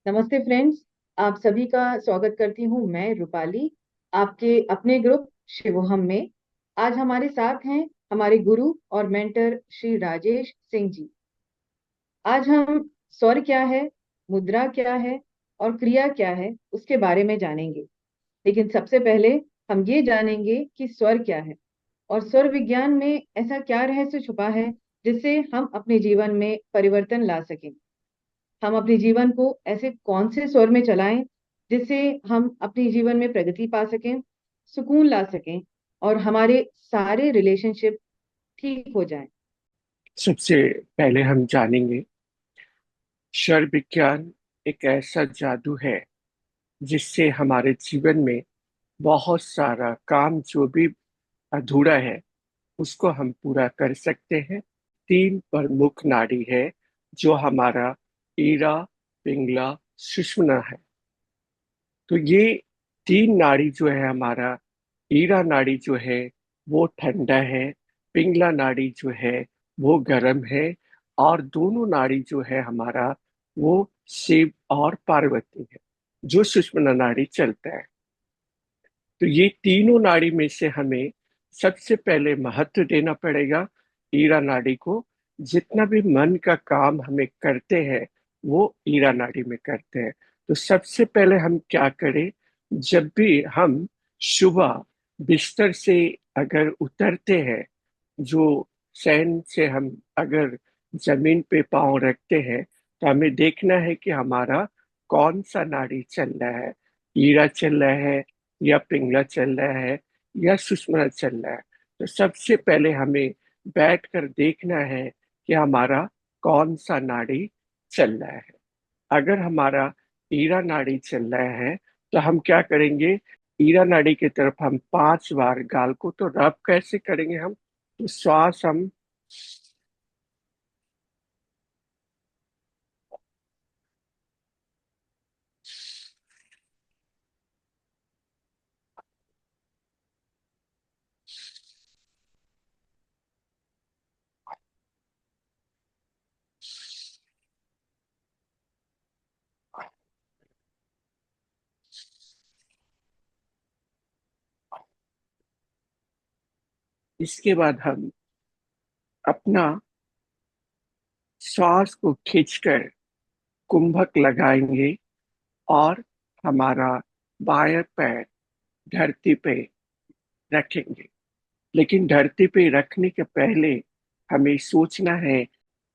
नमस्ते फ्रेंड्स। आप सभी का स्वागत करती हूँ मैं रूपाली, आपके अपने ग्रुप शिवोहम में। आज हमारे साथ हैं हमारे गुरु और मेंटर श्री राजेश सिंह जी। आज हम स्वर क्या है, मुद्रा क्या है और क्रिया क्या है उसके बारे में जानेंगे। लेकिन सबसे पहले हम ये जानेंगे कि स्वर क्या है और स्वर विज्ञान में ऐसा क्या रहस्य छुपा है जिससे हम अपने जीवन में परिवर्तन ला सकें। हम अपने जीवन को ऐसे कौन से स्वर में चलाएं जिससे हम अपने जीवन में प्रगति पा सकें, सुकून ला सकें और हमारे सारे रिलेशनशिप ठीक हो जाएं। सबसे पहले हम जानेंगे स्वर विज्ञान एक ऐसा जादू है जिससे हमारे जीवन में बहुत सारा काम जो भी अधूरा है उसको हम पूरा कर सकते हैं। तीन प्रमुख नाड़ी है जो हमारा ईरा, पिंगला, सुषुम्ना है। तो ये तीन नाड़ी जो है हमारा ईरा नाड़ी जो है वो ठंडा है, पिंगला नाड़ी जो है वो गर्म है, और दोनों नाड़ी जो है हमारा वो शिव और पार्वती है, जो सुषुम्ना नाड़ी चलता है। तो ये तीनों नाड़ी में से हमें सबसे पहले महत्व देना पड़ेगा ईरा नाड़ी को। जितना भी मन का काम हमें करते हैं वो ईरा नाड़ी में करते हैं। तो सबसे पहले हम क्या करें, जब भी हम सुबह बिस्तर से अगर उतरते हैं, जो शयन से हम अगर जमीन पे पांव रखते हैं, तो हमें देखना है कि हमारा कौन सा नाड़ी चल रहा है। ईरा चल रहा है या पिंगला चल रहा है या सुषुम्ना चल रहा है। तो सबसे पहले हमें बैठ कर देखना है कि हमारा कौन सा नाड़ी चल रहा है। अगर हमारा ईरा नाड़ी चल रहा है तो हम क्या करेंगे, ईरा नाड़ी की तरफ हम 5 बार गाल को तो रब कैसे करेंगे हम, तो श्वास हम इसके बाद हम अपना श्वास को खींचकर कुंभक लगाएंगे और हमारा बायां पैर धरती पे रखेंगे। लेकिन धरती पे रखने के पहले हमें सोचना है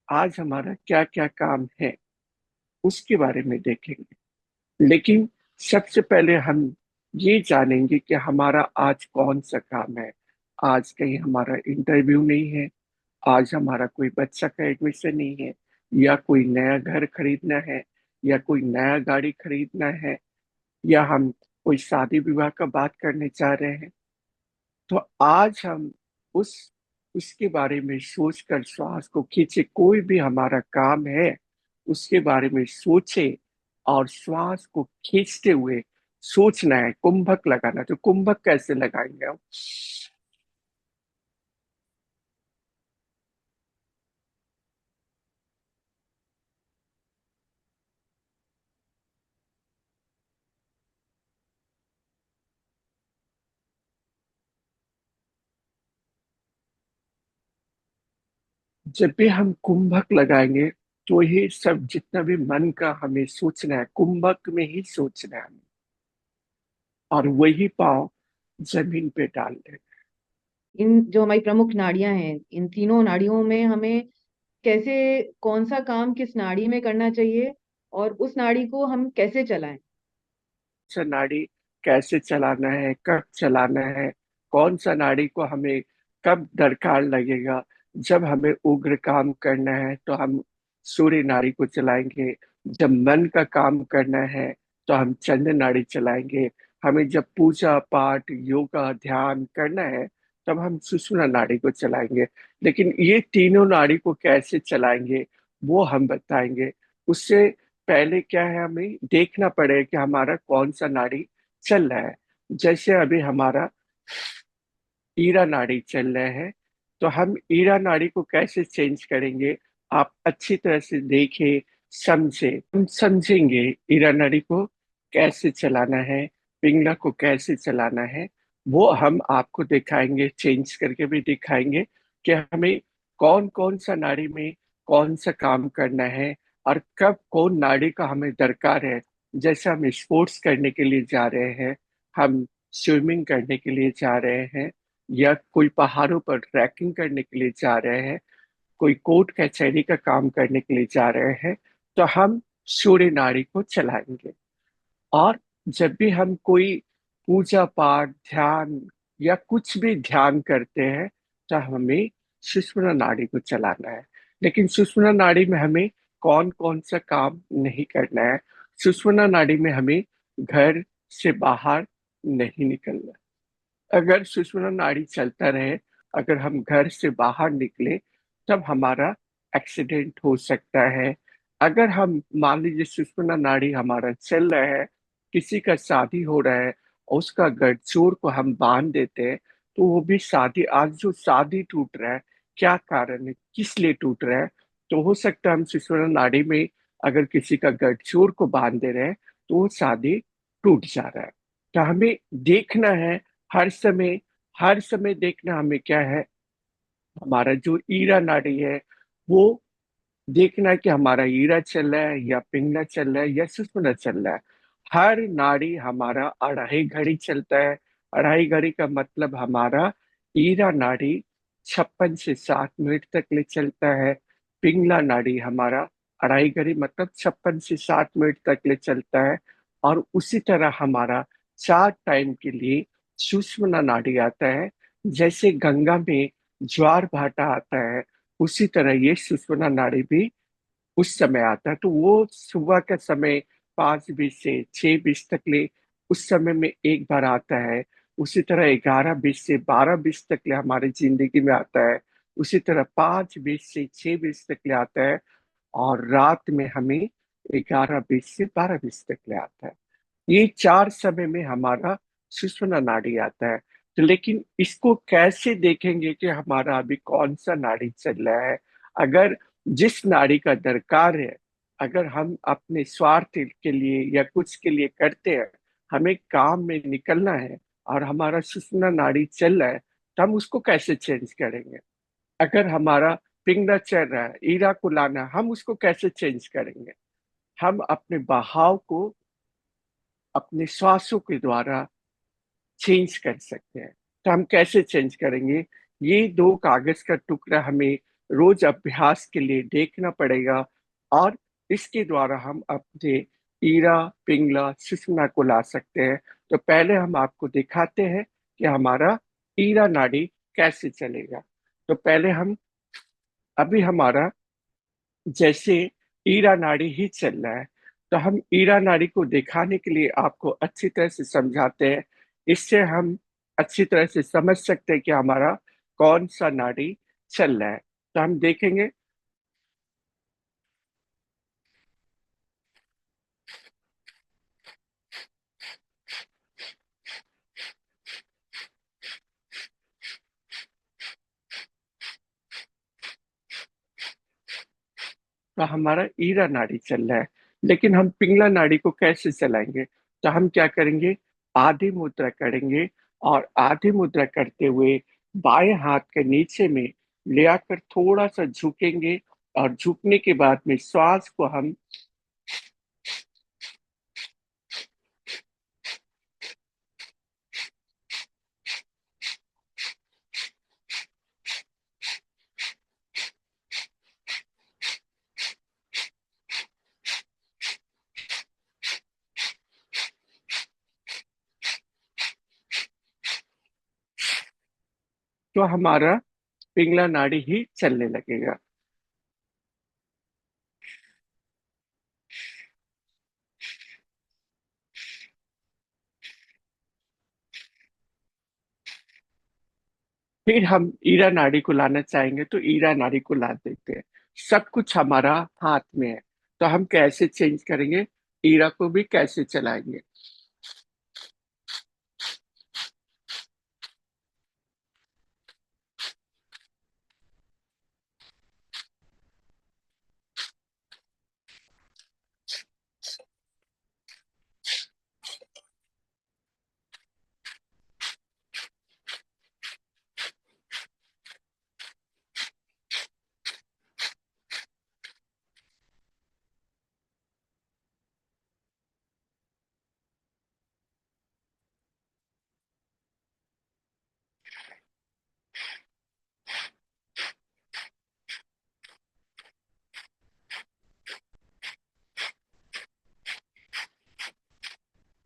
आज हमारा क्या क्या काम है, उसके बारे में देखेंगे। लेकिन सबसे पहले हम ये जानेंगे कि हमारा आज कौन सा काम है। आज कहीं हमारा इंटरव्यू नहीं है, आज हमारा कोई बच्चा का एडमिशन नहीं है, या कोई नया घर खरीदना है, या कोई नया गाड़ी खरीदना है, या हम कोई शादी विवाह का बात करने जा रहे हैं। तो आज हम उस उसके बारे में सोचकर श्वास को खींचे, कोई भी हमारा काम है उसके बारे में सोचे और श्वास को खींचते हुए सोचना है, कुंभक लगाना। तो कुंभक कैसे लगाएंगे हम, जब भी हम कुंभक लगाएंगे तो ये सब जितना भी मन का हमें सोचना है कुंभक में ही सोचना है हमें, और वही पाँव जमीन पे डाल देना। इन जो हमारी प्रमुख नाड़ियां हैं, इन तीनों नाड़ियों में हमें कैसे, कौन सा काम किस नाड़ी में करना चाहिए और उस नाड़ी को हम कैसे चलाएं। सा नाड़ी कैसे चलाना है, कब चलाना है, कौन सा नाड़ी को हमें कब दरकार लगेगा। जब हमें उग्र काम करना है तो हम सूर्य नाड़ी को चलाएंगे। जब मन का काम करना है तो हम चंद्र नाड़ी चलाएंगे। हमें जब पूजा पाठ योगा ध्यान करना है तब हम सुषुम्ना नाड़ी को चलाएंगे। लेकिन ये तीनों नाड़ी को कैसे चलाएंगे वो हम बताएंगे। उससे पहले क्या है, हमें देखना पड़ेगा कि हमारा कौन सा नाड़ी चल रहा है। जैसे अभी हमारा ईरा नाड़ी चल रहा है, तो हम ईरा नाड़ी को कैसे चेंज करेंगे, आप अच्छी तरह से देखें। समझे। हम समझेंगे ईरा नाड़ी को कैसे चलाना है, पिंगला को कैसे चलाना है। वो हम आपको दिखाएंगे, चेंज करके भी दिखाएंगे कि हमें कौन कौन सा नाड़ी में कौन सा काम करना है और कब कौन नाड़ी का हमें दरकार है। जैसे हम स्पोर्ट्स करने के लिए जा रहे हैं, हम स्विमिंग करने के लिए जा रहे हैं, या कोई पहाड़ों पर ट्रैकिंग करने के लिए जा रहे हैं, कोई कोर्ट कचहरी का काम करने के लिए जा रहे हैं, तो हम सूर्य नाड़ी को चलाएंगे। और जब भी हम कोई पूजा पाठ, ध्यान या कुछ भी ध्यान करते हैं, तो हमें सुषुम्ना नाड़ी को चलाना है। लेकिन सुषुम्ना नाड़ी में हमें कौन कौन सा काम नहीं करना है। सुषुम्ना नाड़ी में हमें घर से बाहर नहीं निकलना। अगर सुषुम्ना नाड़ी चलता रहे, अगर हम घर से बाहर निकले, तब हमारा एक्सीडेंट हो सकता है। अगर हम मान लीजिए सुषुम्ना नाड़ी हमारा चल रहा है, किसी का शादी हो रहा है और उसका गठजोड़ को हम बांध देते हैं, तो वो भी शादी, आज जो शादी टूट रहा है, क्या कारण है, किस लिए टूट रहा है। तो हो सकता है हम सुषुम्ना नाड़ी में अगर किसी का गठजोड़ को बांध दे रहे हैं, तो वो शादी टूट जा रहा है। तो हमें देखना है, हर समय, हर समय देखना हमें क्या है, हमारा जो ईरा नाड़ी है वो देखना है कि हमारा ईरा चल रहा है या पिंगला चल रहा है या सुषुम्ना चल रहा है। हर नाड़ी हमारा अढ़ाई घड़ी चलता है। अढ़ाई घड़ी का मतलब हमारा ईरा नाड़ी 56 से 60 मिनट तक ले चलता है। पिंगला नाड़ी हमारा अढ़ाई घड़ी मतलब 56 से 60 मिनट तक ले चलता है। और उसी तरह हमारा 4 टाइम के लिए सुषुम्ना नाड़ी आता है। जैसे गंगा में ज्वार भाटा आता है, उसी तरह ये सुषुम्ना नाड़ी भी उस समय आता है। तो वो सुबह का समय 5 बजे से 6 बजे तक ले, उस समय में एक बार आता है। उसी तरह 11 बजे से 12 बजे तक ले हमारी जिंदगी में आता है। उसी तरह 5 बजे से 6 बजे तक ले आता है। और रात में हमें 11 बजे से 12 बजे तक ले आता है। ये 4 समय में हमारा सुषुम्ना नाड़ी आता है। तो लेकिन इसको कैसे देखेंगे कि हमारा अभी कौन सा नाड़ी चल रहा है। अगर जिस नाड़ी का दरकार है, अगर हम अपने स्वार्थ के लिए या कुछ के लिए करते हैं, हमें काम में निकलना है और हमारा सुषुम्ना नाड़ी चल रहा है, तो हम उसको कैसे चेंज करेंगे। अगर हमारा पिंगला चल रहा है, ईरा को लाना है, हम उसको कैसे चेंज करेंगे। हम अपने बहाव को अपने श्वासों के द्वारा चेंज कर सकते हैं। तो हम कैसे चेंज करेंगे, ये 2 कागज का टुकड़ा हमें रोज अभ्यास के लिए देखना पड़ेगा। और इसके द्वारा हम अपने ईरा, पिंगला, सुषुम्ना को ला सकते हैं। तो पहले हम आपको दिखाते हैं कि हमारा ईरा नाड़ी कैसे चलेगा। तो पहले हम, अभी हमारा जैसे ईरा नाड़ी ही चल रहा है, तो हम ईरा नाड़ी को दिखाने के लिए आपको अच्छी तरह से समझाते हैं। इससे हम अच्छी तरह से समझ सकते हैं कि हमारा कौन सा नाड़ी चल रहा है। तो हम देखेंगे। तो हमारा ईरा नाड़ी चल रहा है, लेकिन हम पिंगला नाड़ी को कैसे चलाएंगे। तो हम क्या करेंगे, आधी मुद्रा करेंगे। और आधी मुद्रा करते हुए बाएं हाथ के नीचे में ले आकर थोड़ा सा झुकेंगे। और झुकने के बाद में श्वास को हम, तो हमारा पिंगला नाड़ी ही चलने लगेगा। फिर हम ईरा नाड़ी को लाना चाहेंगे तो ईरा नाड़ी को ला देते हैं। सब कुछ हमारा हाथ में है। तो हम कैसे चेंज करेंगे, ईरा को भी कैसे चलाएंगे।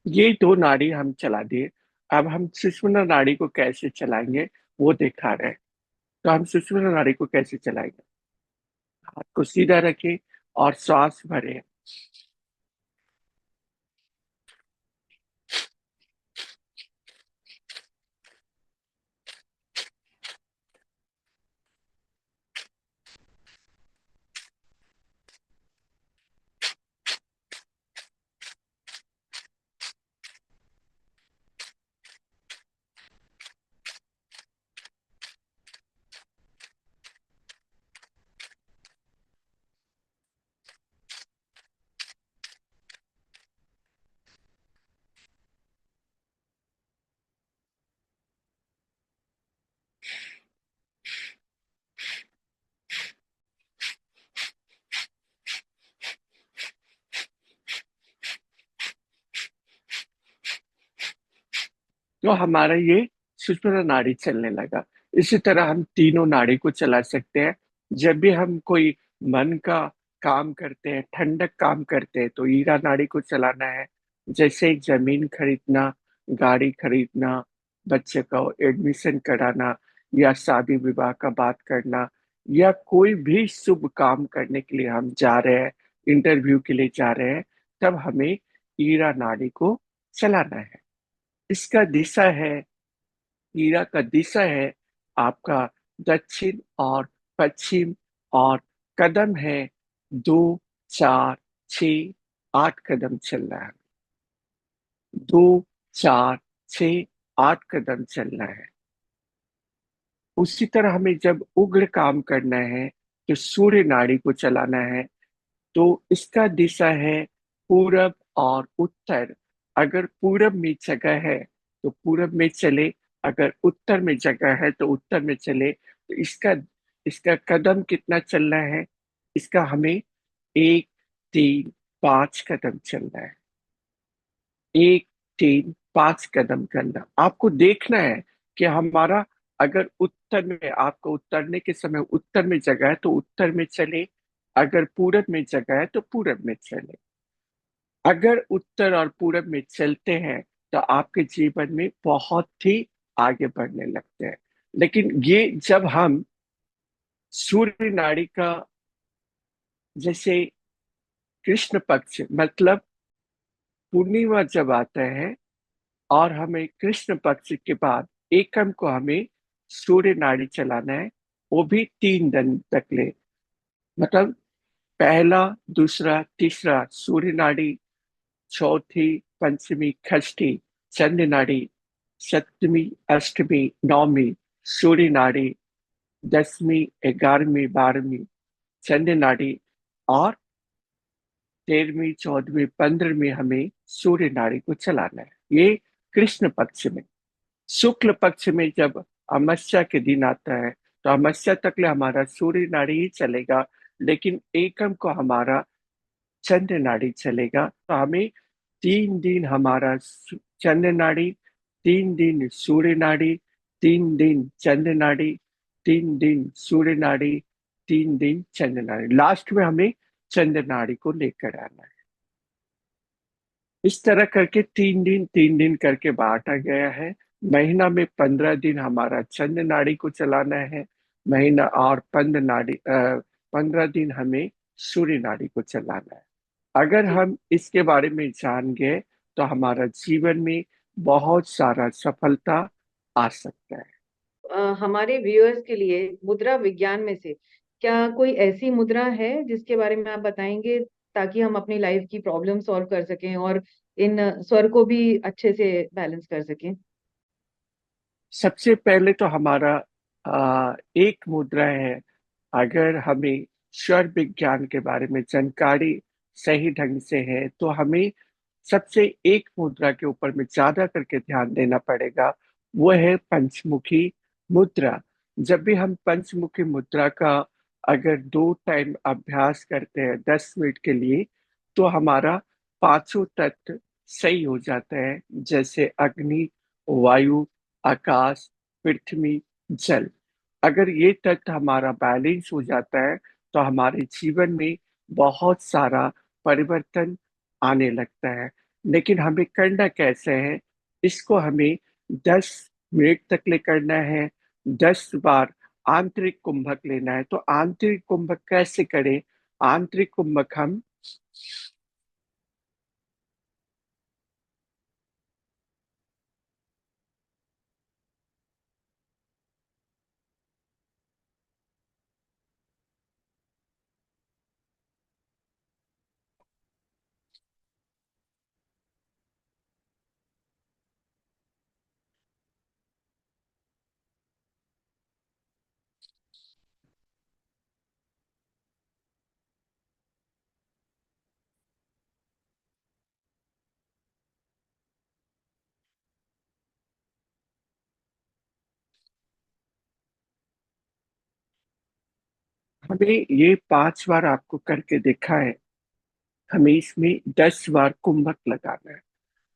ये दो नाड़ी हम चला दिए। अब हम सुषुम्ना नाड़ी को कैसे चलाएंगे वो दिखा रहे हैं। तो हम सुषुम्ना नाड़ी को कैसे चलाएंगे? हाथ को सीधा रखें और श्वास भरें। तो हमारा ये सुषुम्ना नाड़ी चलने लगा। इसी तरह हम तीनों नाड़ी को चला सकते हैं। जब भी हम कोई मन का काम करते हैं, ठंडक काम करते हैं, तो ईरा नाड़ी को चलाना है। जैसे जमीन खरीदना, गाड़ी खरीदना, बच्चे का एडमिशन कराना, या शादी विवाह का बात करना, या कोई भी शुभ काम करने के लिए हम जा रहे हैं, इंटरव्यू के लिए जा रहे हैं, तब हमें ईरा नाड़ी को चलाना है। इसका दिशा है, हीरा का दिशा है आपका दक्षिण और पश्चिम। और कदम है 2, 4, 6, 8 कदम चलना है। 2, 4, 6, 8 कदम चलना है। उसी तरह हमें जब उग्र काम करना है तो सूर्य नाड़ी को चलाना है। तो इसका दिशा है पूरब और उत्तर। अगर पूरब में जगह है तो पूरब में चले, अगर उत्तर में जगह है तो उत्तर में चले। तो इसका इसका कदम कितना चलना है? इसका हमें 1, 3, 5 कदम चलना है। 1, 3, 5 कदम करना। आपको देखना है कि हमारा, अगर उत्तर में, आपको उतरने के समय उत्तर में जगह है तो उत्तर में चले, अगर पूरब में जगह है तो पूरब में चले। अगर उत्तर और पूरब में चलते हैं तो आपके जीवन में बहुत ही आगे बढ़ने लगते हैं। लेकिन ये जब हम सूर्य नाड़ी का, जैसे कृष्ण पक्ष मतलब पूर्णिमा जब आता है और हमें कृष्ण पक्ष के बाद एकम को हमें सूर्य नाड़ी चलाना है, वो भी 3 दिन तक ले। मतलब पहला, दूसरा, तीसरा सूर्य नाड़ी, चौथी, पंचमी, षष्ठी चंद्र नाड़ी, सप्तमी, अष्टमी, नवमी सूर्य नाड़ी, 10वीं, 11वीं, 12वीं चंद्र नाड़ी, और 13वीं, 14वीं, 15वीं हमें सूर्य नाड़ी को चलाना है। ये कृष्ण पक्ष में। शुक्ल पक्ष में जब अमावस्या के दिन आता है तो अमावस्या तक ले हमारा सूर्य नाड़ी ही चलेगा, लेकिन एकम को हमारा चंद्र नाड़ी चलेगा। तो हमें 3 दिन हमारा चंद्र नाड़ी, 3 दिन सूर्य नाड़ी, 3 दिन चंद्र नाड़ी, 3 दिन सूर्य नाड़ी, 3 दिन चंद्र नाड़ी, लास्ट में हमें चंद्र नाड़ी को लेकर आना है। इस तरह करके 3 दिन 3 दिन करके बांटा गया है। महीना में 15 दिन हमारा चंद्र नाड़ी को चलाना है। महीना और 15 दिन हमें सूर्य नाड़ी को चलाना है। अगर जी। हम इसके बारे में जान गए तो हमारा जीवन में बहुत सारा सफलता आ सकता है। हमारे व्यूअर्स के लिए मुद्रा विज्ञान में से क्या कोई ऐसी मुद्रा है जिसके बारे में आप बताएंगे, ताकि हम अपनी लाइफ की प्रॉब्लम सॉल्व कर सकें और इन स्वर को भी अच्छे से बैलेंस कर सकें? सबसे पहले तो हमारा एक मुद्रा है। अगर हमें स्वर विज्ञान के बारे में जानकारी सही ढंग से है तो हमें सबसे एक मुद्रा के ऊपर में ज्यादा करके ध्यान देना पड़ेगा। वो है पंचमुखी मुद्रा। जब भी हम पंचमुखी मुद्रा का अगर 2 टाइम अभ्यास करते हैं 10 मिनट के लिए, तो हमारा पांचों तत्व सही हो जाता है। जैसे अग्नि, वायु, आकाश, पृथ्वी, जल। अगर ये तत्व हमारा बैलेंस हो जाता है तो हमारे जीवन में बहुत सारा परिवर्तन आने लगता है। लेकिन हमें करना कैसे है? इसको हमें 10 मिनट तक ले करना है। 10 बार आंतरिक कुंभक लेना है। तो आंतरिक कुंभक कैसे करें? आंतरिक कुंभक हम हमें ये 5 बार आपको करके देखा है। हमें इसमें 10 बार कुंभक लगाना है।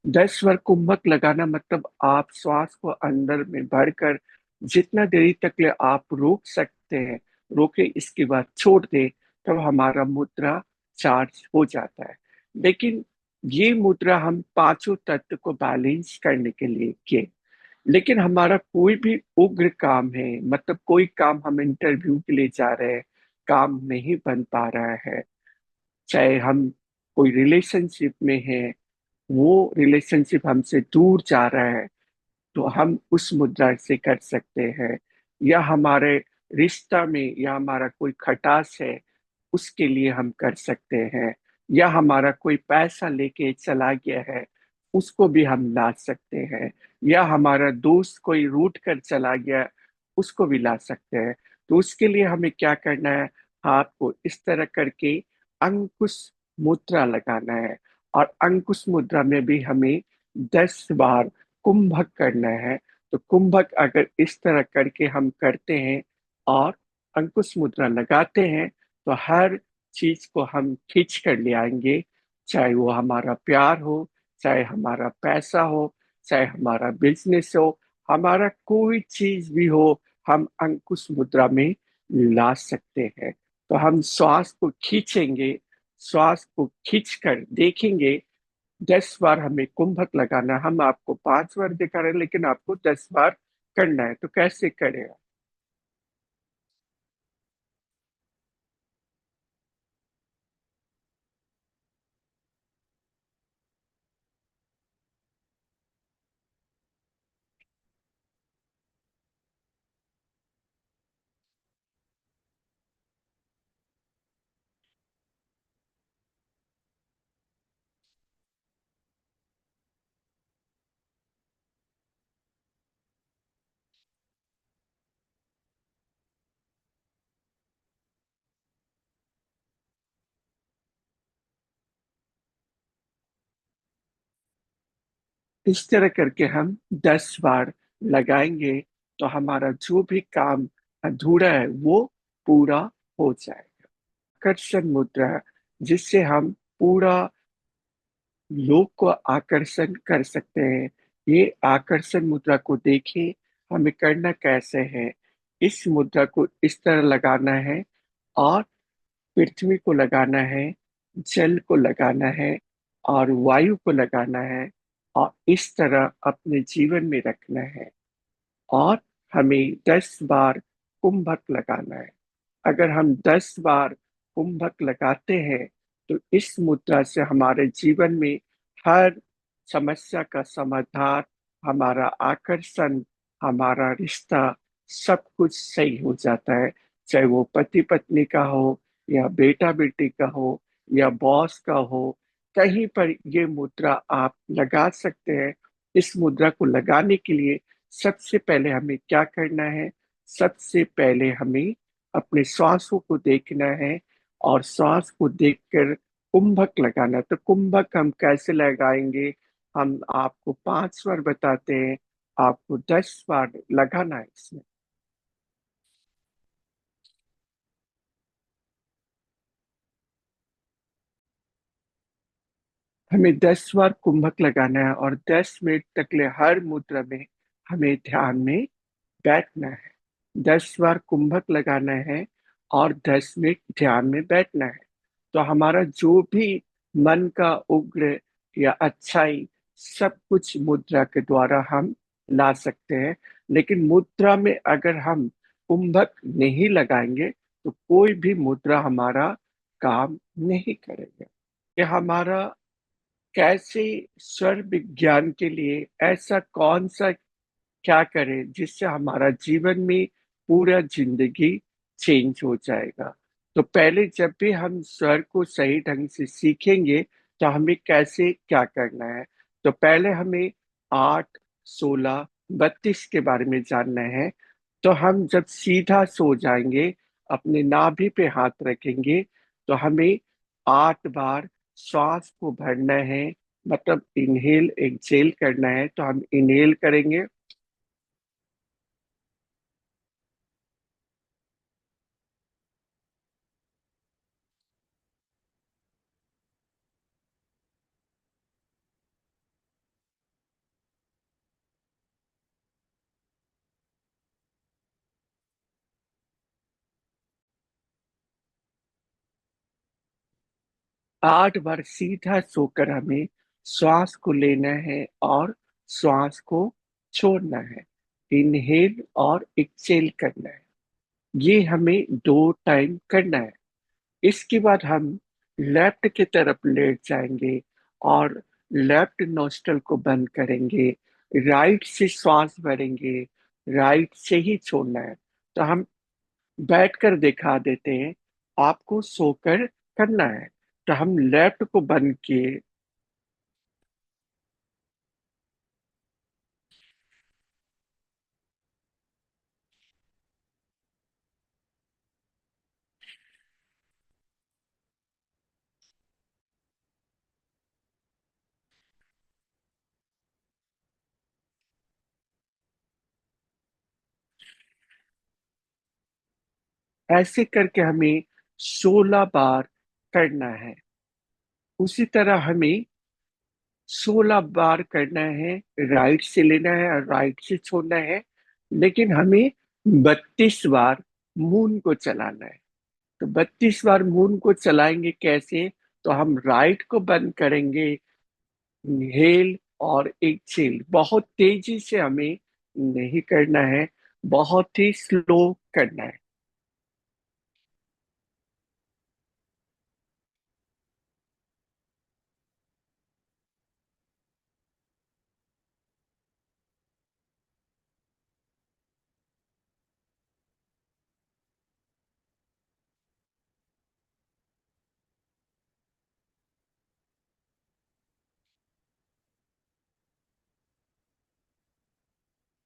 10 बार कुंभक लगाना मतलब आप श्वास को अंदर में भरकर जितना देरी तक ले आप रोक सकते हैं रोके, इसके बाद छोड़ दे, तब हमारा मुद्रा चार्ज हो जाता है। लेकिन ये मुद्रा हम पांचों तत्व को बैलेंस करने के लिए किए। लेकिन हमारा कोई भी उग्र काम है, मतलब कोई काम हम इंटरव्यू के लिए जा रहे हैं, काम नहीं बन पा रहा है, चाहे हम कोई रिलेशनशिप में है, वो रिलेशनशिप हमसे दूर जा रहा है, तो हम उस मुद्रा से कर सकते हैं। या हमारे रिश्ता में या हमारा कोई खटास है, उसके लिए हम कर सकते हैं। या हमारा कोई पैसा लेके चला गया है, उसको भी हम ला सकते हैं। या हमारा दोस्त कोई रूठ कर चला गया, उसको भी ला सकते हैं। तो उसके लिए हमें क्या करना है? हाथ को इस तरह करके अंकुश मुद्रा लगाना है। और अंकुश मुद्रा में भी हमें 10 बार कुंभक करना है। तो कुंभक अगर इस तरह करके हम करते हैं और अंकुश मुद्रा लगाते हैं, तो हर चीज को हम खींच कर ले आएंगे। चाहे वो हमारा प्यार हो, चाहे हमारा पैसा हो, चाहे हमारा बिजनेस हो, हमारा कोई चीज भी हो, हम अंकुश मुद्रा में ला सकते हैं। तो हम श्वास को खींचेंगे, श्वास को खींच कर देखेंगे। 10 बार हमें कुंभक लगाना, हम आपको 5 बार दिखा रहे हैं, लेकिन आपको 10 बार करना है। तो कैसे करेगा? इस तरह करके हम 10 बार लगाएंगे, तो हमारा जो भी काम अधूरा है वो पूरा हो जाएगा। आकर्षण मुद्रा, जिससे हम पूरा लोग को आकर्षण कर सकते हैं। ये आकर्षण मुद्रा को देखें, हमें करना कैसे है। इस मुद्रा को इस तरह लगाना है, और पृथ्वी को लगाना है, जल को लगाना है, और वायु को लगाना है, और इस तरह अपने जीवन में रखना है। और हमें 10 बार कुंभक लगाना है। अगर हम 10 बार कुंभक लगाते हैं, तो इस मुद्रा से हमारे जीवन में हर समस्या का समाधान, हमारा आकर्षण, हमारा रिश्ता, सब कुछ सही हो जाता है। चाहे वो पति पत्नी का हो, या बेटा बेटी का हो, या बॉस का हो, कहीं पर ये मुद्रा आप लगा सकते हैं। इस मुद्रा को लगाने के लिए सबसे पहले हमें क्या करना है? सबसे पहले हमें अपने श्वासों को देखना है, और श्वास को देखकर कुंभक लगाना है। तो कुंभक हम कैसे लगाएंगे? हम आपको 5 बार बताते हैं, आपको 10 बार लगाना है इसमें। हमें 10 बार कुंभक लगाना है, और 10 मिनट तक ले हर मुद्रा में हमें ध्यान में बैठना है। 10 बार कुंभक लगाना है, और 10 मिनट ध्यान में बैठना है। तो हमारा जो भी मन का उग्र या अच्छाई सब कुछ मुद्रा के द्वारा हम ला सकते हैं। लेकिन मुद्रा में अगर हम कुंभक नहीं लगाएंगे तो कोई भी मुद्रा हमारा काम नहीं करेगा। कि हमारा कैसे स्वर विज्ञान के लिए ऐसा कौन सा क्या करें जिससे हमारा जीवन में पूरा जिंदगी चेंज हो जाएगा। तो पहले जब भी हम स्वर को सही ढंग से सीखेंगे तो हमें कैसे क्या करना है। तो पहले हमें 8, 16, 32 के बारे में जानना है। तो हम जब सीधा सो जाएंगे, अपने नाभि पे हाथ रखेंगे, तो हमें 8 बार श्वास को भरना है। मतलब इनहेल एक्सहेल करना है। तो हम इनहेल करेंगे, 8 बार सीधा सोकर हमें श्वास को लेना है और श्वास को छोड़ना है। इनहेल और एक्सहेल करना है। ये हमें 2 टाइम करना है। इसके बाद हम लेफ्ट की तरफ लेट जाएंगे और लेफ्ट नोस्ट्रल को बंद करेंगे। राइट से श्वास भरेंगे, राइट से ही छोड़ना है। तो हम बैठकर दिखा देते हैं, आपको सोकर करना है। तो हम लेफ्ट को बंद किए, ऐसे करके हमें 16 बार करना है। उसी तरह हमें 16 बार करना है। राइट से लेना है और राइट से छोड़ना है। लेकिन हमें 32 बार मून को चलाना है। तो 32 बार मून को चलाएंगे कैसे? तो हम राइट को बंद करेंगे, इनहेल और एक्सहेल। बहुत तेजी से हमें नहीं करना है, बहुत ही स्लो करना है।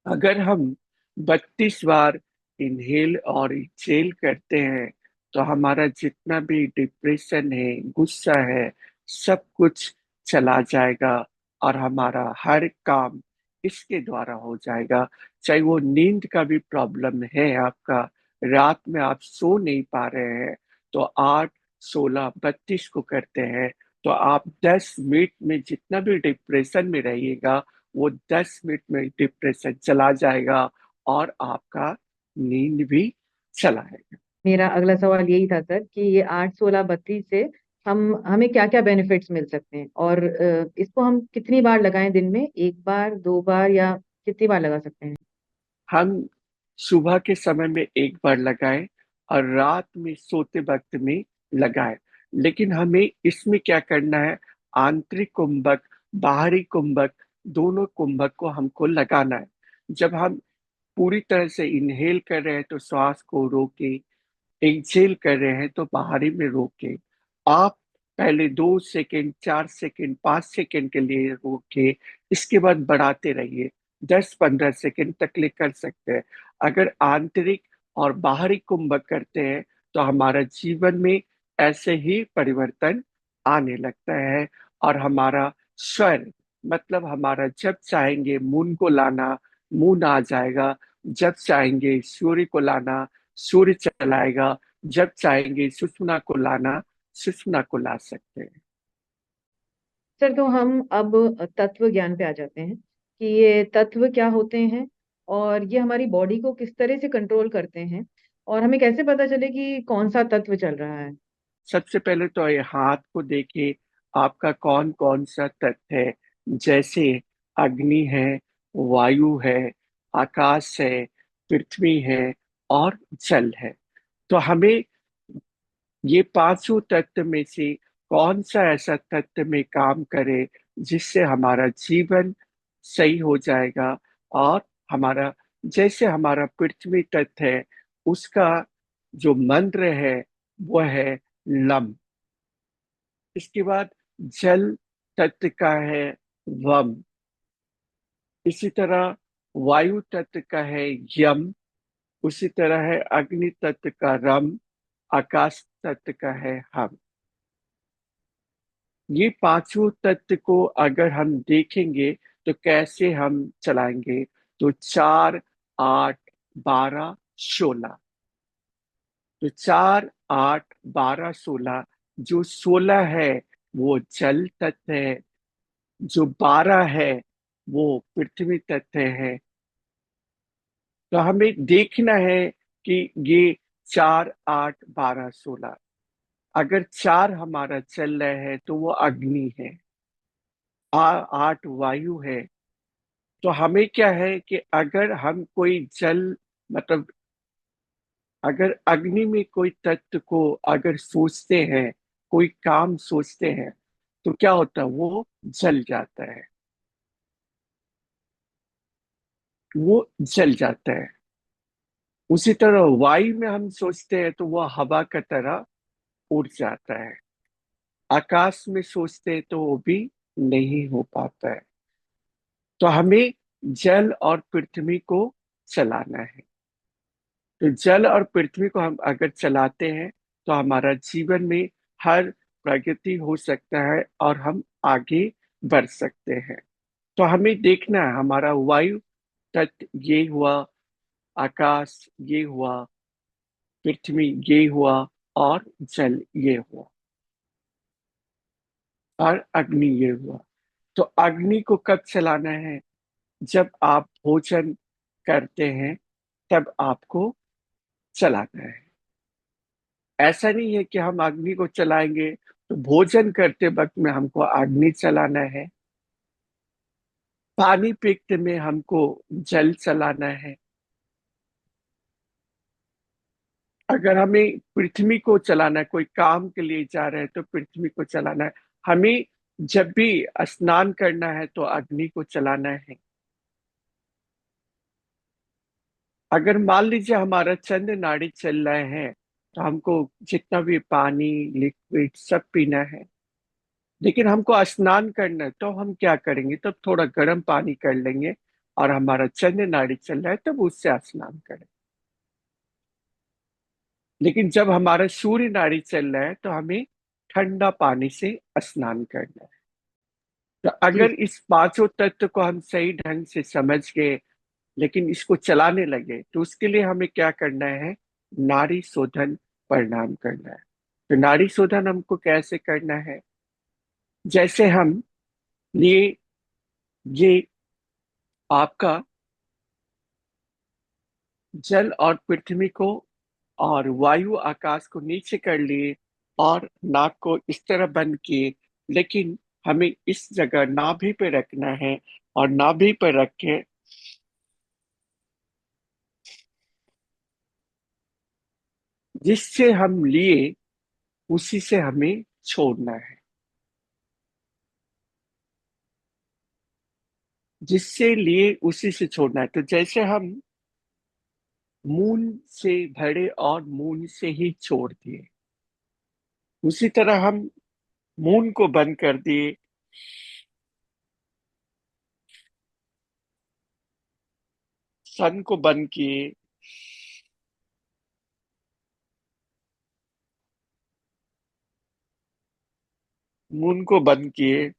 अगर हम 32 बार इनहेल और एक्सहेल करते हैं तो हमारा जितना भी डिप्रेशन है, गुस्सा है, सब कुछ चला जाएगा और हमारा हर काम इसके द्वारा हो जाएगा। चाहे वो नींद का भी प्रॉब्लम है आपका, रात में आप सो नहीं पा रहे हैं, तो 8, 16, 32 को करते हैं तो आप 10 मिनट में जितना भी डिप्रेशन में रहिएगा वो 10 मिनट में डिप्रेशन चला जाएगा और आपका नींद भी चला आएगा। मेरा अगला सवाल यही था सर कि ये 8, 16, 32 से हम हमें क्या क्या बेनिफिट्स मिल सकते हैं, और इसको हम कितनी बार लगाएं दिन में, 1 बार, 2 बार, या कितनी बार लगा सकते हैं? हम सुबह के समय में 1 बार लगाएं और रात में सोते वक्त में लगाएं। लेकिन हमें इसमें क्या करना है, आंतरिक कुंभक, बाहरी कुंभक, दोनों कुंभक को हमको लगाना है। जब हम पूरी तरह से इनहेल कर रहे हैं तो श्वास को रोके, एक्सेल कर रहे हैं तो बाहरी में रोक के आप पहले 2 सेकेंड, 4 सेकेंड, 5 सेकेंड के लिए रोक के इसके बाद बढ़ाते रहिए। 10, 15 सेकेंड तक ले कर सकते हैं। अगर आंतरिक और बाहरी कुंभक करते हैं तो हमारा जीवन में ऐसे ही परिवर्तन आने लगता है। और हमारा स्वर, मतलब हमारा जब चाहेंगे मून को लाना, मून आ जाएगा। जब चाहेंगे सूर्य को लाना, सूर्य चलाएगा। जब चाहेंगे सुषुम्ना को लाना, सुषुम्ना को ला सकते हैं। सर, तो हम अब तत्व ज्ञान पे आ जाते हैं कि ये तत्व क्या होते हैं, और ये हमारी बॉडी को किस तरह से कंट्रोल करते हैं, और हमें कैसे पता चले कि कौन सा तत्व चल रहा है। सबसे पहले तो ये हाथ को देखिए, आपका कौन कौन सा तत्व है। जैसे अग्नि है, वायु है, आकाश है, पृथ्वी है और जल है। तो हमें ये पांचों तत्व में से कौन सा ऐसा तत्व में काम करे जिससे हमारा जीवन सही हो जाएगा। और हमारा, जैसे हमारा पृथ्वी तत्व है, उसका जो मंत्र है वह है लम। इसके बाद जल तत्व का है वम। इसी तरह वायु तत्व का है यम। उसी तरह है अग्नि तत्व का रम। आकाश तत्व का है हम। ये पांचों तत्व को अगर हम देखेंगे तो कैसे हम चलाएंगे। तो 4, 8, 12, 16। तो 4, 8, 12, 16। जो 16 है वो जल तत्व है। जो 12 है वो पृथ्वी तत्व है। तो हमें देखना है कि ये 4, 8, 12, 16, अगर 4 हमारा चल रहा है तो वो अग्नि है। 8 वायु है। तो हमें क्या है कि अगर हम कोई जल, मतलब अगर अग्नि में कोई तत्व को अगर सोचते हैं, कोई काम सोचते हैं, तो क्या होता है, वो जल जाता है। वो जल जाता है। उसी तरह वायु में हम सोचते हैं तो वो हवा की तरह उड़ जाता है। आकाश में सोचते हैं तो वो भी नहीं हो पाता है। तो हमें जल और पृथ्वी को चलाना है। तो जल और पृथ्वी को हम अगर चलाते हैं तो हमारा जीवन में हर प्रगति हो सकता है और हम आगे बढ़ सकते हैं। तो हमें देखना है, हमारा वायु तत्व ये हुआ, आकाश ये हुआ, पृथ्वी ये हुआ और जल ये हुआ और अग्नि ये हुआ। तो अग्नि को कब चलाना है? जब आप भोजन करते हैं तब आपको चलाना है। ऐसा नहीं है कि हम अग्नि को चलाएंगे तो भोजन करते वक्त में हमको अग्नि चलाना है। पानी पीते में हमको जल चलाना है। अगर हमें पृथ्वी को चलाना है, कोई काम के लिए जा रहे हैं तो पृथ्वी को चलाना है। हमें जब भी स्नान करना है तो अग्नि को चलाना है। अगर मान लीजिए हमारा चंद्र नाड़ी चल रहे हैं तो हमको जितना भी पानी, लिक्विड सब पीना है। लेकिन हमको स्नान करना है तो हम क्या करेंगे, तब थोड़ा गर्म पानी कर लेंगे और हमारा चंद्र नाड़ी चल रहा है तब उससे स्नान करें। लेकिन जब हमारा सूर्य नाड़ी चल रहा है तो हमें ठंडा पानी से स्नान करना है। तो जी। अगर इस पांचों तत्व को हम सही ढंग से समझ गए, लेकिन इसको चलाने लगे, तो उसके लिए हमें क्या करना है, नाड़ी शोधन प्रणाम करना है। तो नाड़ी शोधन हमको कैसे करना है? जैसे हम ये आपका जल और पृथ्वी को और वायु आकाश को नीचे कर लिए और नाक को इस तरह बंद किए। लेकिन हमें इस जगह नाभि पे रखना है और नाभि पर रख के जिससे हम लिए उसी से हमें छोड़ना है। जिससे लिए उसी से छोड़ना है। तो जैसे हम मून से भरे और मून से ही छोड़ दिए, उसी तरह हम मून को बंद कर दिए, सन को बंद किए, मून को बंद किए।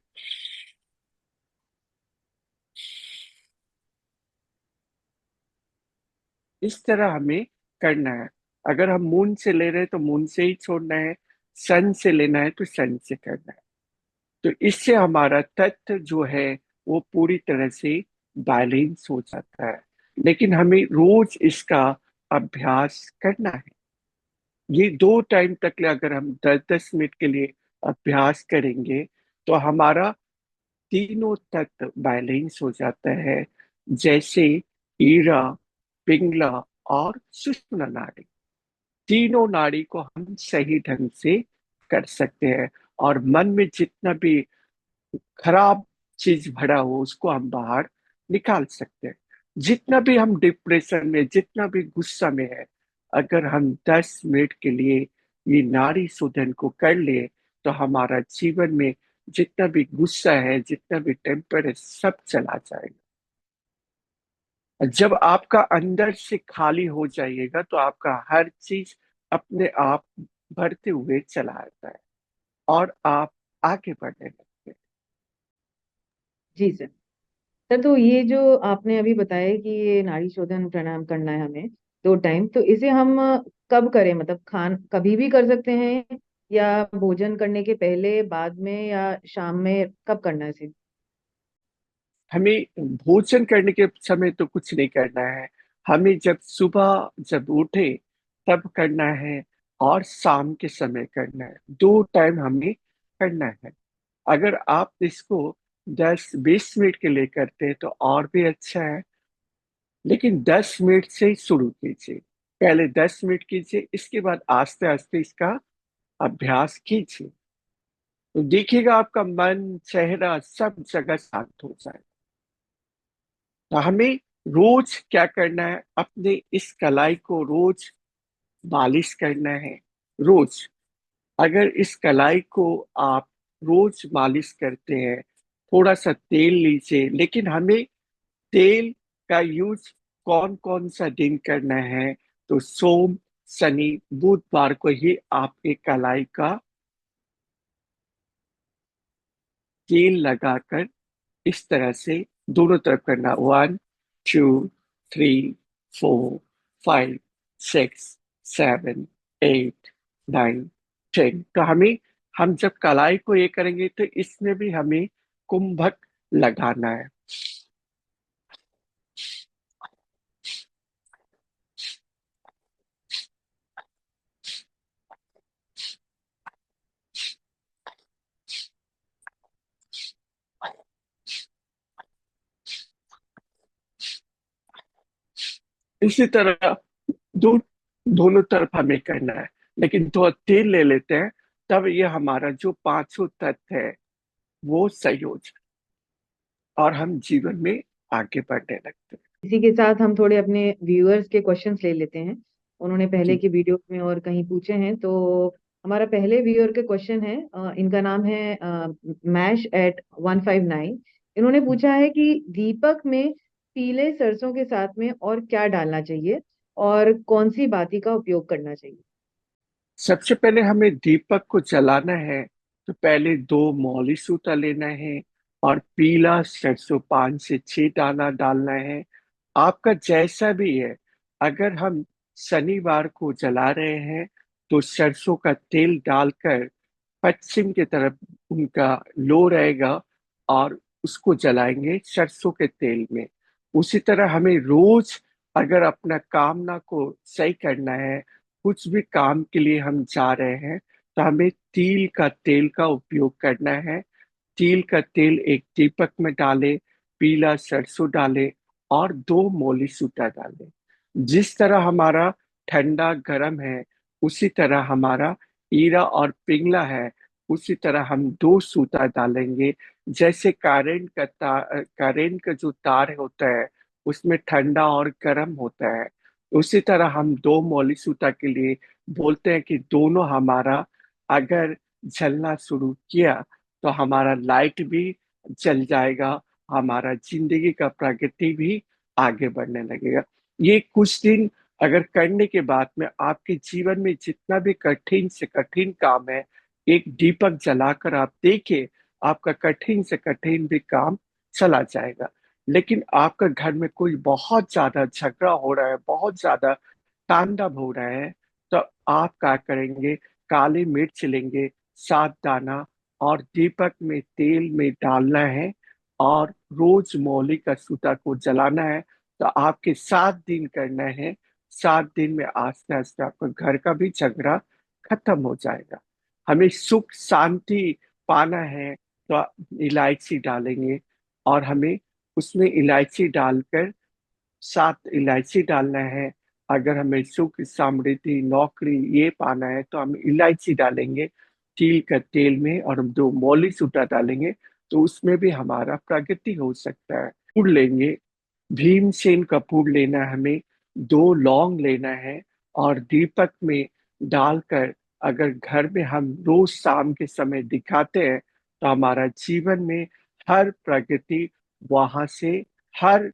इस तरह हमें करना है। अगर हम मून से ले रहे हैं तो मून से ही छोड़ना है। सन से लेना है तो सन से करना है। तो इससे हमारा तत्व जो है वो पूरी तरह से बैलेंस हो जाता है। लेकिन हमें रोज इसका अभ्यास करना है। ये 2 टाइम तक अगर हम 10-10 मिनट के लिए अभ्यास करेंगे तो हमारा तीनों तत्व बैलेंस हो जाता है, जैसे ईरा, पिंगला और सुषुम्ना नाड़ी। तीनों नाड़ी को हम सही ढंग से कर सकते हैं, और मन में जितना भी खराब चीज भरा हो उसको हम बाहर निकाल सकते हैं। जितना भी हम डिप्रेशन में, जितना भी गुस्सा में है, अगर हम 10 मिनट के लिए ये नाड़ी शोधन को कर ले, तो हमारा जीवन में जितना भी गुस्सा है, जितना भी टेम्पर है, सब चला जाएगा। और जब आपका अंदर से खाली हो जाइएगा, तो आपका हर चीज अपने आप भरते हुए चला आता है, और आप आगे बढ़ने लगते हैं। जी सर। सर, तो ये जो आपने अभी बताया कि ये नाड़ी शोधन प्राणायाम करना है हमें 2 टाइम, तो इसे हम कब करें? मतलब खान कभी भी कर सकते हैं, या भोजन करने के पहले, बाद में, या शाम में, कब करना है इसे? हमें भोजन करने के समय तो कुछ नहीं करना है। हमें जब सुबह जब उठे तब करना है, और शाम के समय करना है। 2 टाइम हमें करना है। अगर आप इसको 10-20 मिनट के लिए करते हैं तो और भी अच्छा है, लेकिन 10 मिनट से ही शुरू कीजिए। पहले 10 मिनट कीजिए, इसके बाद आस्ते आस्ते इसका अभ्यास कीजिए, तो देखिएगा आपका मन, चेहरा, सब जगह शांत हो जाए। तो हमें रोज क्या करना है, अपने इस कलाई को रोज मालिश करना है। रोज अगर इस कलाई को आप रोज मालिश करते हैं, थोड़ा सा तेल लीजिए, लेकिन हमें तेल का यूज कौन कौन सा दिन करना है, तो सोम, शनि, बुधवार को ही आपके कलाई का तेल लगाकर इस तरह से दोनों तरफ करना। 1, 2, 3, 4, 5, 6, 7, 8, 9, 10। तो हम जब कलाई को ये करेंगे तो इसमें भी हमें कुंभक लगाना है। इसी तरह दो दोनों तरफ हमें करना है, लेकिन थोड़ा तेल ले लेते हैं, तब ये हमारा जो पांचों तत्व है वो सही हो जाए, और हम जीवन में आगे बढ़ने लगते हैं। इसी के साथ हम थोड़े अपने व्यूअर्स के क्वेश्चंस ले लेते हैं। उन्होंने पहले जी। की वीडियो में और कहीं पूछे हैं, तो हमारा पहले व्यूअर के क्वेश्चन है, इनका नाम है मैश@159। इन्होंने पूछा है कि दीपक में पीले सरसों के साथ में और क्या डालना चाहिए, और कौन सी बाती का उपयोग करना चाहिए? सबसे पहले हमें दीपक को जलाना है, तो पहले 2 मौली सूता लेना है, और पीला सरसों 5 से 6 दाना डालना है। आपका जैसा भी है। अगर हम शनिवार को जला रहे हैं, तो सरसों का तेल डालकर पश्चिम की तरफ उनका लो रहेगा, और उसको जलाएंगे सरसों के तेल में। उसी तरह हमें रोज अगर अपना कामना को सही करना है, कुछ भी काम के लिए हम जा रहे हैं, तो हमें तिल का तेल का उपयोग करना है। तिल का तेल एक दीपक में डाले, पीला सरसों डाले, और 2 मौली सूटा डाले। जिस तरह हमारा ठंडा गर्म है, उसी तरह हमारा ईरा और पिंगला है, उसी तरह हम 2 सूता डालेंगे। जैसे करेंट का जो तार होता है, उसमें ठंडा और गर्म होता है, उसी तरह हम 2 मौली सूता के लिए बोलते हैं कि दोनों हमारा अगर जलना शुरू किया, तो हमारा लाइट भी जल जाएगा, हमारा जिंदगी का प्रगति भी आगे बढ़ने लगेगा। ये कुछ दिन अगर करने के बाद में आपके जीवन में जितना भी कठिन से कठिन काम है, एक दीपक जलाकर आप देखिए, आपका कठिन से कठिन भी काम चला जाएगा। लेकिन आपका घर में कोई बहुत ज्यादा झगड़ा हो रहा है, बहुत ज्यादा तांडव हो रहा है, तो आप क्या करेंगे, काली मिर्च लेंगे, 7 दाना, और दीपक में तेल में डालना है, और रोज मौली का सूता को जलाना है। तो आपके 7 दिन करना है। 7 दिन में आस्ते आस्ते आपका घर का भी झगड़ा खत्म हो जाएगा। हमें सुख शांति पाना है, तो इलायची डालेंगे, और हमें उसमें इलायची डालकर 7 इलायची डालना है। अगर हमें सुख समृद्धि नौकरी ये पाना है तो हम इलायची डालेंगे तिल का तेल में, और हम 2 मौली सूटा डालेंगे तो उसमें भी हमारा प्रगति हो सकता है। कपूर लेंगे, भीमसेन कपूर लेना है हमें, 2 लौंग लेना है, और दीपक में डालकर अगर घर में हम रोज शाम के समय दिखाते हैं तो हमारा जीवन में हर प्रगति वहां से, हर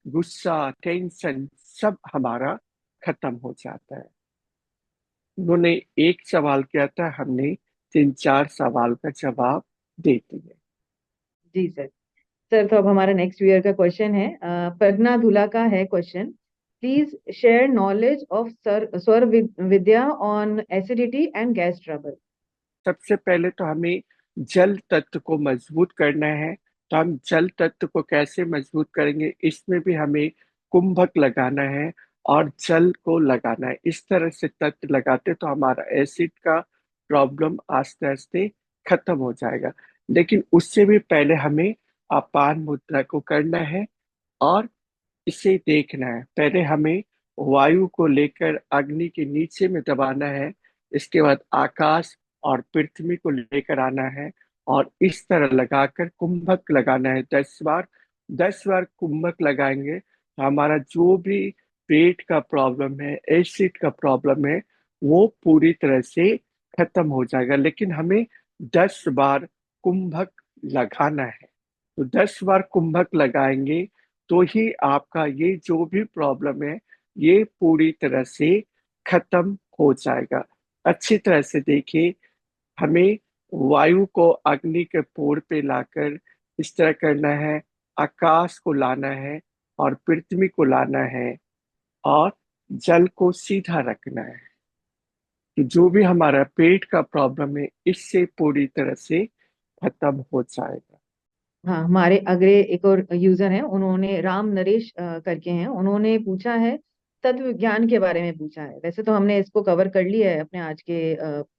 गुस्सा टेंशन सब हमारा खत्म हो जाता है। उन्होंने एक सवाल किया था, हमने 3-4 सवाल का जवाब दे दिए। जी सर। सर, तो अब हमारा नेक्स्ट ईयर का क्वेश्चन है, प्रज्ञा धुला का है question. Please share knowledge of sir Swar Vidya on acidity and gas trouble. सबसे पहले तो हमें जल तत्व को मजबूत करना है। तो हम जल तत्व को कैसे मजबूत करेंगे, इसमें भी हमें कुंभक लगाना है और जल को लगाना है। इस तरह से तत्व लगाते तो हमारा एसिड का प्रॉब्लम आस्ते आस्ते खत्म हो जाएगा। लेकिन उससे भी पहले हमें अपान मुद्रा को करना है, और इसे देखना है। पहले हमें वायु को लेकर अग्नि के नीचे में दबाना है, इसके बाद आकाश और पृथ्वी को लेकर आना है, और इस तरह लगाकर कुंभक लगाना है 10 बार। 10 बार कुंभक लगाएंगे तो हमारा जो भी पेट का प्रॉब्लम है, एसिड का प्रॉब्लम है, वो पूरी तरह से खत्म हो जाएगा। लेकिन हमें 10 बार कुंभक लगाना है। तो 10 बार कुंभक लगाएंगे तो ही आपका ये जो भी प्रॉब्लम है ये पूरी तरह से खत्म हो जाएगा। अच्छी तरह से देखिए, हमें वायु को अग्नि के पोर पे लाकर इस तरह करना है, आकाश को लाना है और पृथ्वी को लाना है, और जल को सीधा रखना है। तो जो भी हमारा पेट का प्रॉब्लम है इससे पूरी तरह से खत्म हो जाएगा। हाँ, हमारे अगले एक और यूजर हैं, उन्होंने राम नरेश करके हैं, उन्होंने पूछा है, तत्व विज्ञान के बारे में पूछा है। वैसे तो हमने इसको कवर कर लिया है अपने आज के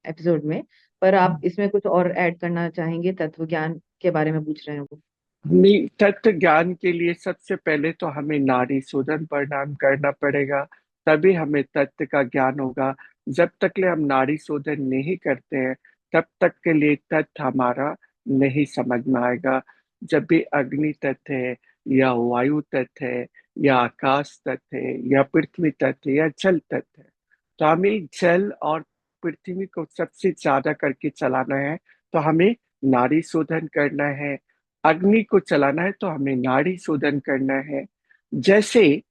एपिसोड में, पर आप इसमें कुछ और ऐड करना चाहेंगे? तत्व ज्ञान के बारे में पूछ रहे हैं वो। नहीं, तत्व ज्ञान के लिए सबसे पहले तो हमें नाड़ी शोधन प्रणाम करना पड़ेगा, तभी हमें तत्व का ज्ञान होगा। जब तक ले हम नाड़ी शोधन नहीं करते हैं तब तक के लिए तत्व हमारा नहीं समझ में आएगा। जब भी अग्नि तत्व है, या वायु तत्व है, या आकाश तत्व है, या पृथ्वी तत्व है, या जल तत्व है, तो हमें जल और पृथ्वी को सबसे ज्यादा करके चलाना है। तो हमें नाड़ी शोधन करना है। अग्नि को चलाना है तो हमें नाड़ी शोधन करना है। जैसे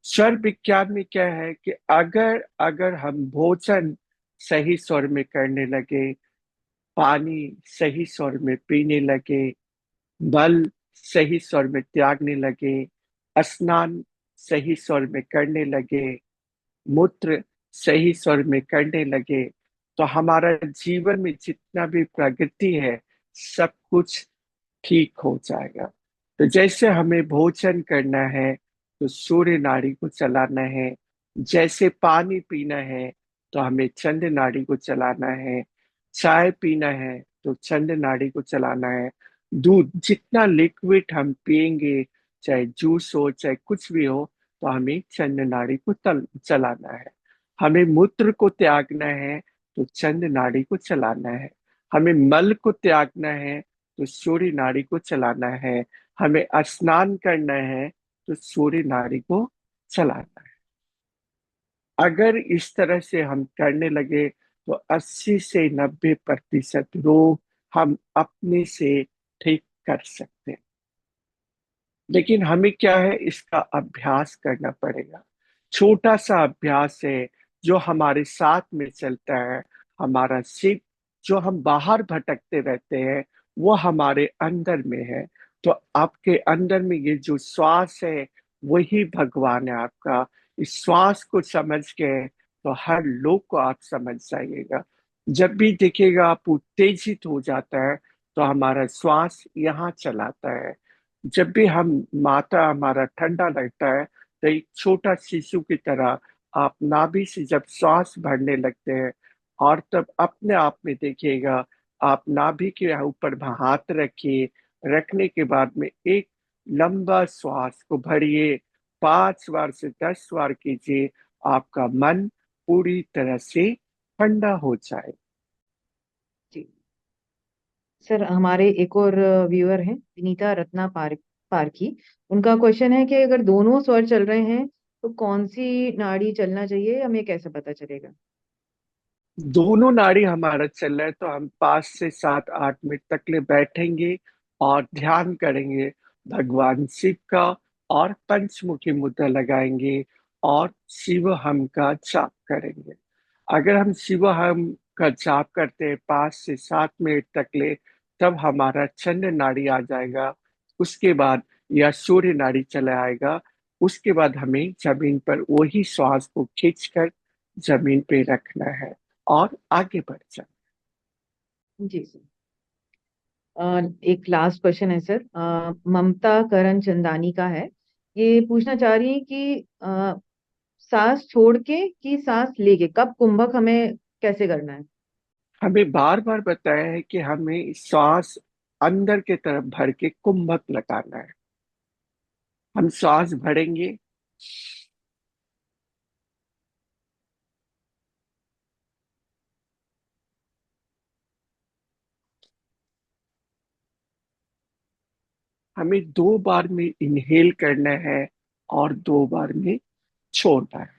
स्वर विज्ञान में क्या है कि अगर अगर हम भोजन सही स्वर में करने लगे, पानी सही स्वर में पीने लगे, बल सही स्वर में त्यागने लगे, स्नान सही स्वर में करने लगे, मूत्र सही स्वर में करने लगे, तो हमारा जीवन में जितना भी प्रगति है सब कुछ ठीक हो जाएगा। तो जैसे हमें भोजन करना है तो सूर्य नाड़ी को चलाना है, जैसे पानी पीना है तो हमें चंद्र नाड़ी को चलाना है, चाय पीना है तो चंद्र नाड़ी को चलाना है, दूध जितना लिक्विड हम पिएंगे, चाहे जूस हो चाहे कुछ भी हो, तो हमें चंद्र नाड़ी को चलाना है। हमें मूत्र को त्यागना है तो चंद्र नाड़ी को चलाना है। हमें मल को त्यागना है तो सूर्य नाड़ी को चलाना है। हमें स्नान करना है तो सूर्य नाड़ी को चलाना है। अगर इस तरह से हम करने लगे तो 80 से 90% रोग हम अपने से ठीक कर सकते हैं। लेकिन हमें क्या है, इसका अभ्यास करना पड़ेगा। छोटा सा अभ्यास है जो हमारे साथ में चलता है। हमारा शिव जो हम बाहर भटकते रहते हैं वो हमारे अंदर में है। तो आपके अंदर में ये जो श्वास है वही भगवान है आपका। इस श्वास को समझ के तो हर लोग को आप समझ जाइएगा। जब भी देखिएगा आप उत्तेजित हो जाता है तो हमारा श्वास यहाँ चलाता है। जब भी हम माथा हमारा ठंडा लगता है तो एक छोटा शिशु की तरह आप नाभि से जब श्वास भरने लगते हैं, और तब अपने आप में देखिएगा आप नाभि के ऊपर हाथ रखिए। रखने के बाद में एक लंबा श्वास को भरिए, 5 बार से 10 बार कीजिए। आपका मन पूरी तरह से ठंडा हो जाए। जी सर, हमारे एक और व्यूअर हैं, विनीता रत्ना पारकी। उनका क्वेश्चन है कि अगर दोनों स्वर चल रहे हैं तो कौन सी नाड़ी चलना चाहिए, हमें कैसे पता चलेगा? दोनों नाड़ी हमारा चल रहा है तो हम 5 से 7 8 मिनट तक ले बैठेंगे और ध्यान करेंगे भगवान शिव का, और पंचमुखी मुद्रा लगाएंगे और शिव हम का जाप करेंगे। अगर हम शिव हम का जाप करते हैं 5 से 7 मिनट तक ले, तब हमारा चंद्र नाड़ी आ जाएगा। उसके बाद या सूर्य नाड़ी चला आएगा। उसके बाद हमें जमीन पर वही श्वास को खींचकर जमीन पे रखना है और आगे बढ़ जाए। जी सर। एक लास्ट क्वेश्चन है सर, ममता करण चंदानी का है। ये पूछना चाह रही है कि सांस छोड़ के कि सांस लेके कब कुंभक हमें कैसे करना है? हमें बार बार बताया है कि हमें श्वास अंदर के तरफ भर के कुंभक लगाना है। हम श्वास भरेंगे, हमें 2 बार में इनहेल करना है और 2 बार में छोड़ना है।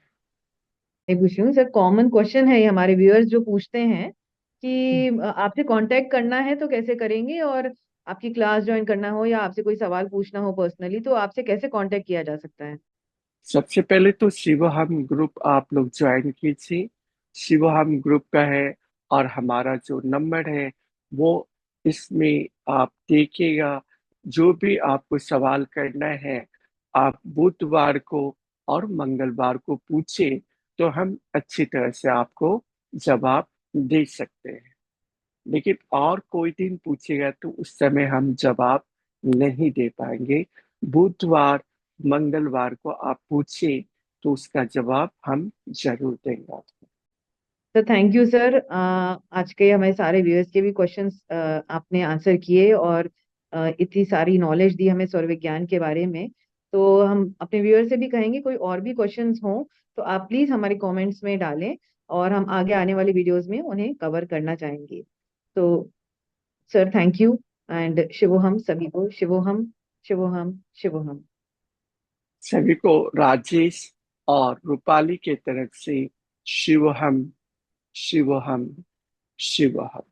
मैं पूछ रही हूँ सर, कॉमन क्वेश्चन है ये, हमारे व्यूअर्स जो पूछते हैं कि आपसे कांटेक्ट करना है तो कैसे करेंगे, और आपकी क्लास ज्वाइन करना हो या आपसे कोई सवाल पूछना हो पर्सनली तो आपसे कैसे कांटेक्ट किया जा सकता है? सबसे पहले तो शिवहम ग्रुप आप लोग ज्वाइन कीजिए। शिवहम ग्रुप का है, और हमारा जो नंबर है वो इसमें आप देखिएगा। जो भी आपको सवाल करना है, आप बुधवार को और मंगलवार को पूछे, तो हम अच्छी तरह से आपको जवाब दे सकते हैं। लेकिन और कोई दिन पूछेगा तो उस समय हम जवाब नहीं दे पाएंगे। बुधवार मंगलवार को आप पूछे तो उसका जवाब हम जरूर देंगे आपको। तो थैंक यू सर, आज के हमारे सारे व्यूअर्स के भी क्वेश्चंस आपने आंसर किए, और इतनी सारी नॉलेज दी हमें सौर विज्ञान के बारे में। तो हम अपने व्यूअर से भी कहेंगे कोई और भी क्वेश्चंस हों तो आप प्लीज हमारे कमेंट्स में डालें, और हम आगे आने वाली वीडियोस में उन्हें कवर करना चाहेंगे। तो सर थैंक यू, एंड शिवोहम सभी को, शिवोहम, शिवोहम, शिवोहम। सभी को राजेश और रूपाली के तरफ से शिवहम, शिवहम, शिवहम।